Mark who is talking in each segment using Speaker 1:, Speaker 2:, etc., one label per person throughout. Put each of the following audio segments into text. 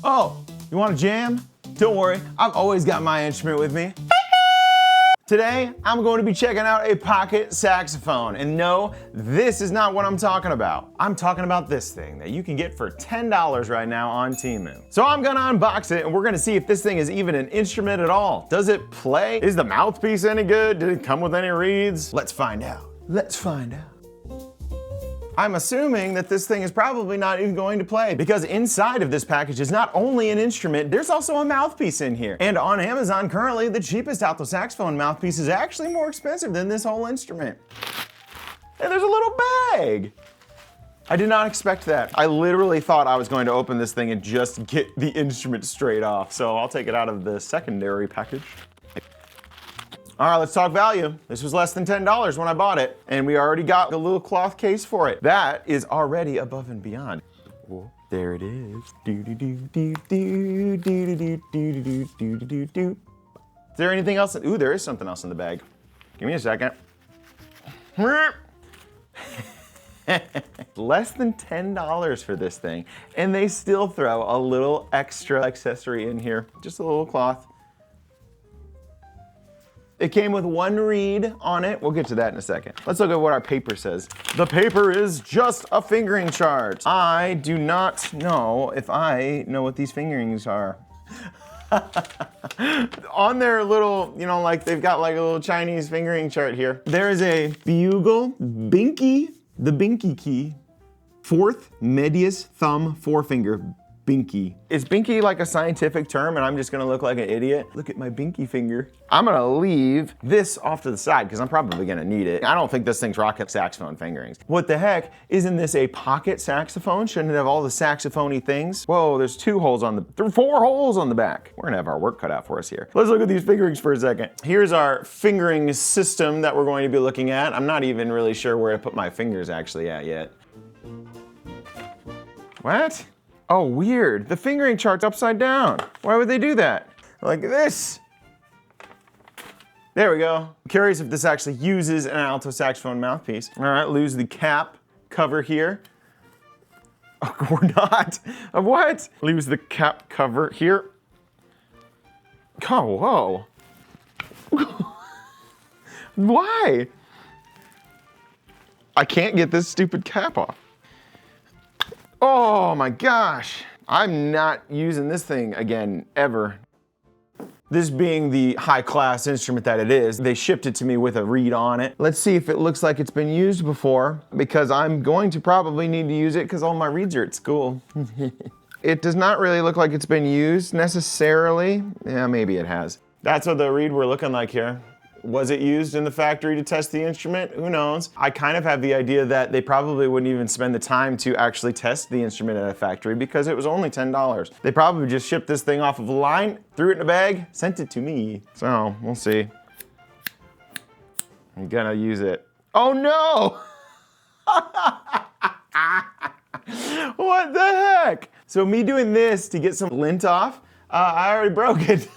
Speaker 1: Oh, you want to jam? Don't worry, I've always got my instrument with me. Today, I'm going to be checking out a pocket saxophone. And no, this is not what I'm talking about. I'm talking about this thing that you can get for $10 right now on Temu. So I'm gonna unbox it and we're gonna see if this thing is even an instrument at all. Does it play? Is the mouthpiece any good? Did it come with any reeds? Let's find out. Let's find out. I'm assuming that this thing is probably not even going to play because inside of this package is not only an instrument, there's also a mouthpiece in here. And on Amazon currently, the cheapest alto saxophone mouthpiece is actually more expensive than this whole instrument. And there's a little bag. I did not expect that. I literally thought I was going to open this thing and just get the instrument straight off. So I'll take it out of the secondary package. All right, let's talk value. This was less than $10 when I bought it, and we already got a little cloth case for it. That is already above and beyond. Whoa, there it is. Is there anything else? Ooh, there is something else in the bag. Give me a second. Less than $10 for this thing, and they still throw a little extra accessory in here. Just a little cloth. It came with one reed on it. We'll get to that in a second. Let's look at what our paper says. The paper is just a fingering chart. I do not know if I know what these fingerings are. On their little, you know, like they've got like a little Chinese fingering chart here. There is a bugle, binky, the binky key, fourth medius thumb forefinger. Binky. Is binky like a scientific term and I'm just gonna look like an idiot? Look at my binky finger. I'm gonna leave this off to the side because I'm probably gonna need it. I don't think this thing's rocket saxophone fingerings. What the heck? Isn't this a pocket saxophone? Shouldn't it have all the saxophone-y things? Whoa, there's 4 holes on the back. We're gonna have our work cut out for us here. Let's look at these fingerings for a second. Here's our fingering system that we're going to be looking at. I'm not even really sure where to put my fingers actually at yet. What? Oh, weird. The fingering chart's upside down. Why would they do that? Like this. There we go. I'm curious if this actually uses an alto saxophone mouthpiece. All right, lose the cap cover here. Oh, we're not. What? Lose the cap cover here. Oh, whoa. Why? I can't get this stupid cap off. Oh my gosh, I'm not using this thing again, ever. This being the high-class instrument that it is, they shipped it to me with a reed on it. Let's see if it looks like it's been used before, because I'm going to probably need to use it because all my reeds are at school. It does not really look like it's been used necessarily. Yeah, maybe it has. That's what the reed we're looking like here. Was it used in the factory to test the instrument? Who knows? I kind of have the idea that they probably wouldn't even spend the time to actually test the instrument at a factory because it was only $10. They probably just shipped this thing off of a line, threw it in a bag, sent it to me. So, we'll see. I'm gonna use it. Oh no! What the heck? So me doing this to get some lint off, I already broke it.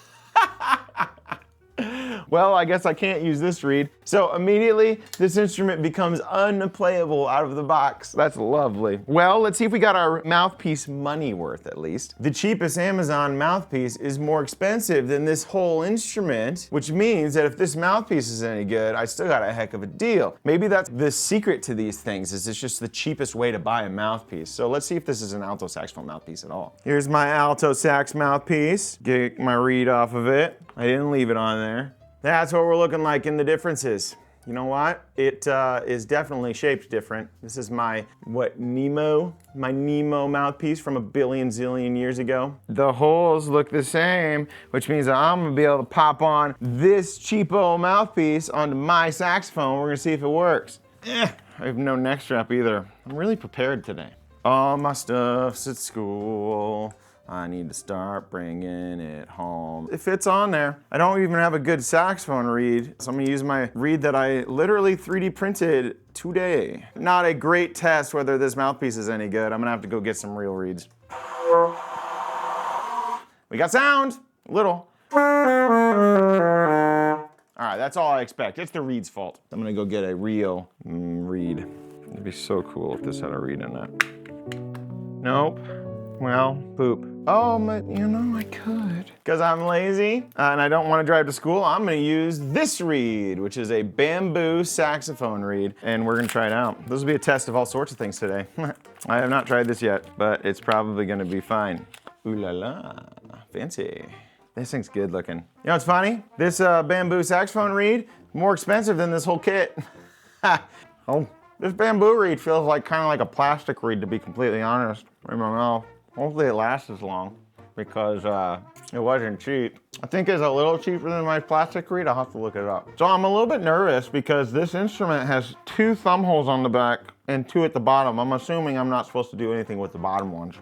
Speaker 1: Well, I guess I can't use this reed. So immediately, this instrument becomes unplayable out of the box. That's lovely. Well, let's see if we got our mouthpiece money worth at least. The cheapest Amazon mouthpiece is more expensive than this whole instrument, which means that if this mouthpiece is any good, I still got a heck of a deal. Maybe that's the secret to these things, is it's just the cheapest way to buy a mouthpiece. So let's see if this is an alto saxophone mouthpiece at all. Here's my alto sax mouthpiece. Get my reed off of it. I didn't leave it on there. That's what we're looking like in the differences. You know what? It is definitely shaped different. This is my, Nemo mouthpiece from a billion zillion years ago. The holes look the same, which means that I'm gonna be able to pop on this cheapo mouthpiece onto my saxophone. We're gonna see if it works. I have no neck strap either. I'm really prepared today. All my stuff's at school. I need to start bringing it home. It fits on there. I don't even have a good saxophone reed, so I'm gonna use my reed that I literally 3D printed today. Not a great test whether this mouthpiece is any good. I'm gonna have to go get some real reeds. We got sound, a little. All right, that's all I expect. It's the reed's fault. I'm gonna go get a real reed. It'd be so cool if this had a reed in it. Nope. Well, poop. Oh, but you know, I could. Because I'm lazy and I don't want to drive to school, I'm going to use this reed, which is a bamboo saxophone reed. And we're going to try it out. This will be a test of all sorts of things today. I have not tried this yet, but it's probably going to be fine. Ooh la la, fancy. This thing's good looking. You know what's funny? This bamboo saxophone reed, more expensive than this whole kit. Oh, this bamboo reed feels like kind of like a plastic reed, to be completely honest. I don't know. Hopefully it lasts as long because it wasn't cheap. I think it's a little cheaper than my plastic reed. I'll have to look it up. So I'm a little bit nervous because this instrument has 2 thumb holes on the back and 2 at the bottom. I'm assuming I'm not supposed to do anything with the bottom ones.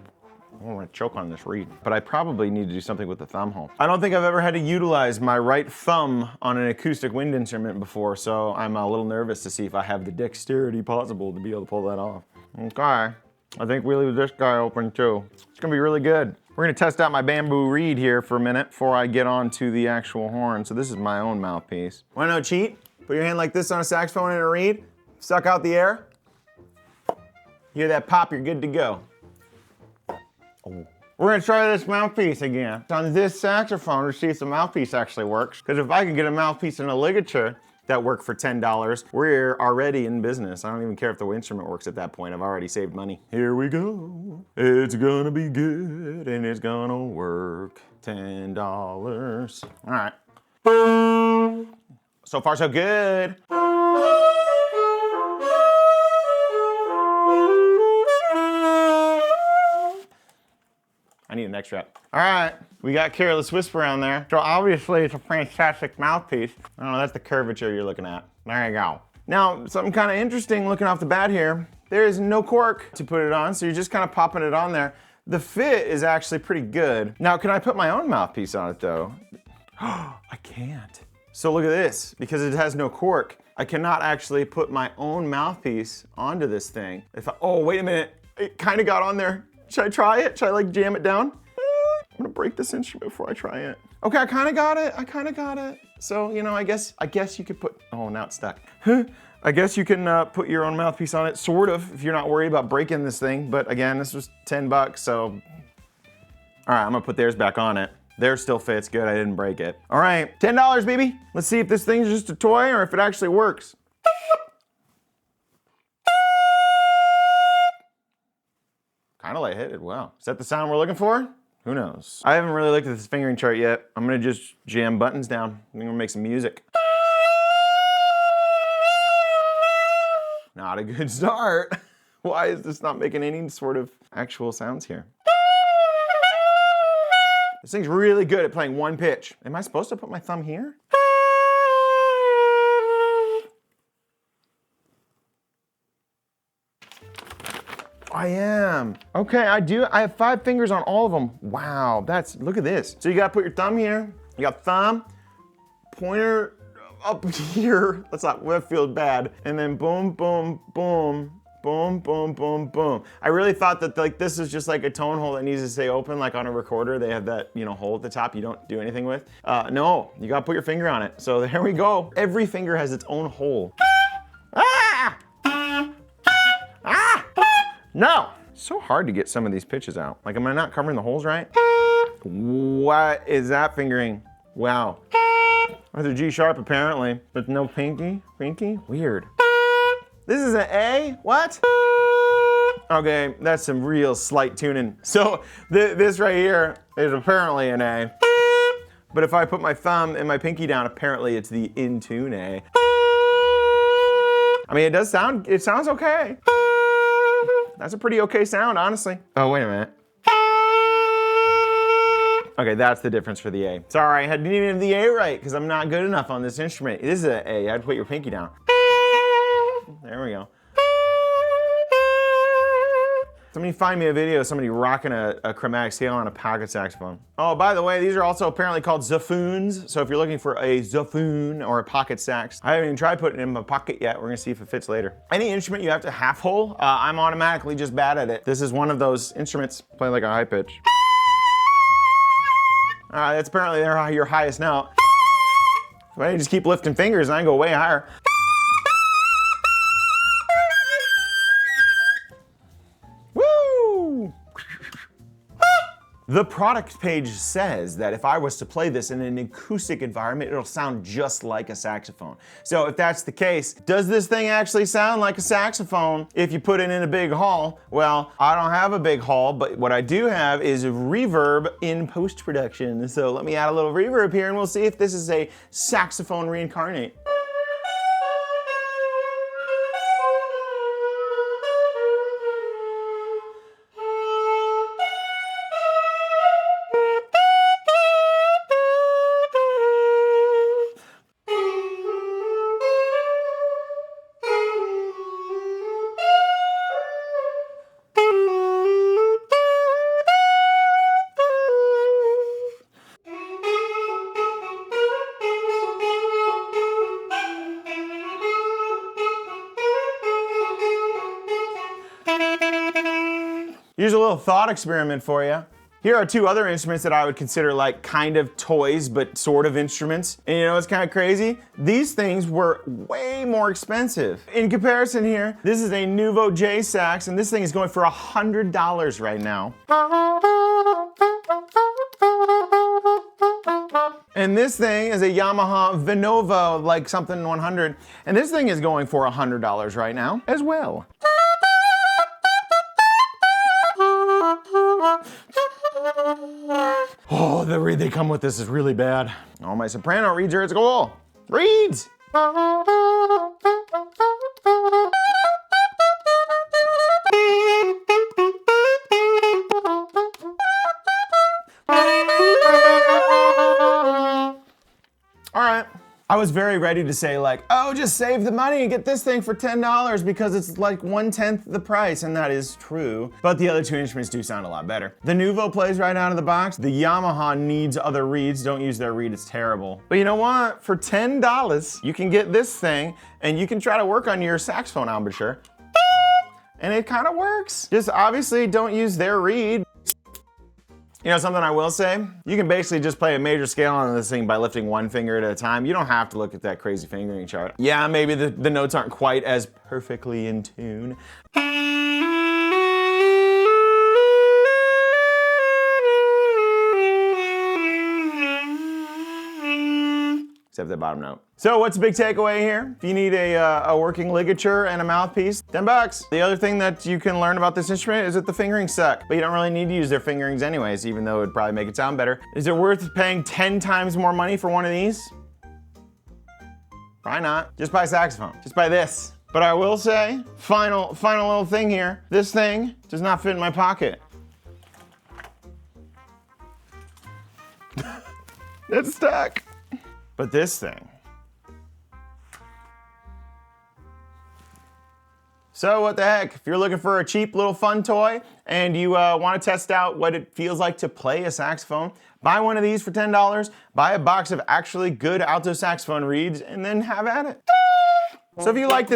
Speaker 1: I don't want to choke on this reed, but I probably need to do something with the thumb hole. I don't think I've ever had to utilize my right thumb on an acoustic wind instrument before, so I'm a little nervous to see if I have the dexterity possible to be able to pull that off. Okay, I think we leave this guy open too. It's gonna be really good. We're gonna test out my bamboo reed here for a minute before I get on to the actual horn. So this is my own mouthpiece. Wanna know a cheat? Put your hand like this on a saxophone and a reed, suck out the air. Hear that pop, you're good to go. We're gonna try this mouthpiece again on this saxophone to see if the mouthpiece actually works. Because if I can get a mouthpiece and a ligature that work for $10, we're already in business. I don't even care if the instrument works at that point. I've already saved money. Here we go. It's gonna be good and it's gonna work. $10. All right. So far, so good. I need a neck strap. All right, we got Careless Whisper on there. So obviously it's a fantastic mouthpiece. I don't know, that's the curvature you're looking at. There you go. Now, something kind of interesting looking off the bat here. There is no cork to put it on, so you're just kind of popping it on there. The fit is actually pretty good. Now, can I put my own mouthpiece on it though? I can't. So look at this, because it has no cork, I cannot actually put my own mouthpiece onto this thing. Oh, wait a minute, it kind of got on there. Should I try it? Should I like jam it down? I'm gonna break this instrument before I try it. Okay, I kind of got it. So, you know, I guess you could put, oh, now it's stuck. I guess you can put your own mouthpiece on it, sort of, if you're not worried about breaking this thing. But again, this was $10, so. All right, I'm gonna put theirs back on it. Theirs still fits good, I didn't break it. All right, $10, baby. Let's see if this thing's just a toy or if it actually works. Kind of light-headed, wow. Is that the sound we're looking for? Who knows? I haven't really looked at this fingering chart yet. I'm gonna just jam buttons down. I'm gonna make some music. Not a good start. Why is this not making any sort of actual sounds here? This thing's really good at playing one pitch. Am I supposed to put my thumb here? I am. Okay, I do. I have 5 fingers on all of them. Wow, look at this. So you gotta put your thumb here. You got thumb, pointer up here. That feels bad. And then boom, boom, boom, boom, boom, boom, boom. I really thought that like this is just like a tone hole that needs to stay open, like on a recorder. They have that, you know, hole at the top you don't do anything with. No, you gotta put your finger on it. So there we go. Every finger has its own hole. Ah! No! So hard to get some of these pitches out. Like, am I not covering the holes right? What is that fingering? Wow. That's a G sharp apparently, but no pinky? Pinky? Weird. This is an A? What? Okay, that's some real slight tuning. So this right here is apparently an A. But if I put my thumb and my pinky down, apparently it's the in tune A. I mean, it sounds okay. That's a pretty okay sound, honestly. Oh, wait a minute. Okay, that's the difference for the A. Sorry, I didn't even have the A right because I'm not good enough on this instrument. This is an A. You have to put your pinky down. There we go. Somebody find me a video of somebody rocking a chromatic scale on a pocket saxophone. Oh, by the way, these are also apparently called Xaphoons. So if you're looking for a Xaphoon or a pocket sax, I haven't even tried putting it in my pocket yet. We're gonna see if it fits later. Any instrument you have to half hole, I'm automatically just bad at it. This is one of those instruments playing like a high pitch. That's apparently your highest note. So I just keep lifting fingers and I can go way higher. The product page says that if I was to play this in an acoustic environment, it'll sound just like a saxophone. So if that's the case, does this thing actually sound like a saxophone if you put it in a big hall? Well, I don't have a big hall, but what I do have is reverb in post-production. So let me add a little reverb here and we'll see if this is a saxophone reincarnate. Here's a little thought experiment for you. Here are two other instruments that I would consider like kind of toys, but sort of instruments. And you know what's kind of crazy? These things were way more expensive. In comparison here, this is a Nuvo JSax, and this thing is going for $100 right now. And this thing is a Yamaha Venova, like something 100. And this thing is going for $100 right now as well. Oh, the reed they come with this is really bad. Oh, my soprano reeds are at school. Reeds! All right. I was very ready to say like, oh, just save the money and get this thing for $10 because it's like 1/10 the price, and that is true. But the other two instruments do sound a lot better. The Nuvo plays right out of the box. The Yamaha needs other reeds. Don't use their reed, it's terrible. But you know what? For $10, you can get this thing and you can try to work on your saxophone embouchure. And it kind of works. Just obviously don't use their reed. You know something I will say? You can basically just play a major scale on this thing by lifting one finger at a time. You don't have to look at that crazy fingering chart. Yeah, maybe the notes aren't quite as perfectly in tune. Except the bottom note. So what's the big takeaway here? If you need a working ligature and a mouthpiece, $10. The other thing that you can learn about this instrument is that the fingerings suck, but you don't really need to use their fingerings anyways, even though it'd probably make it sound better. Is it worth paying 10 times more money for one of these? Probably not. Just buy a saxophone. Just buy this. But I will say, final little thing here, this thing does not fit in my pocket. It's stuck. But this thing. So what the heck, if you're looking for a cheap little fun toy and you want to test out what it feels like to play a saxophone, buy one of these for $10, buy a box of actually good alto saxophone reeds, and then have at it. So if you like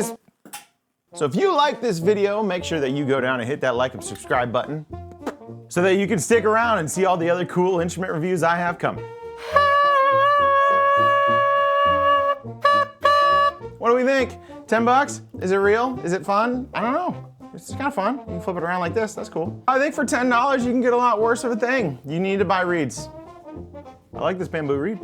Speaker 1: this video, make sure that you go down and hit that like and subscribe button so that you can stick around and see all the other cool instrument reviews I have coming. What do we think? $10? Is it real? Is it fun? I don't know. It's kind of fun. You can flip it around like this. That's cool. I think for $10, you can get a lot worse of a thing. You need to buy reeds. I like this bamboo reed.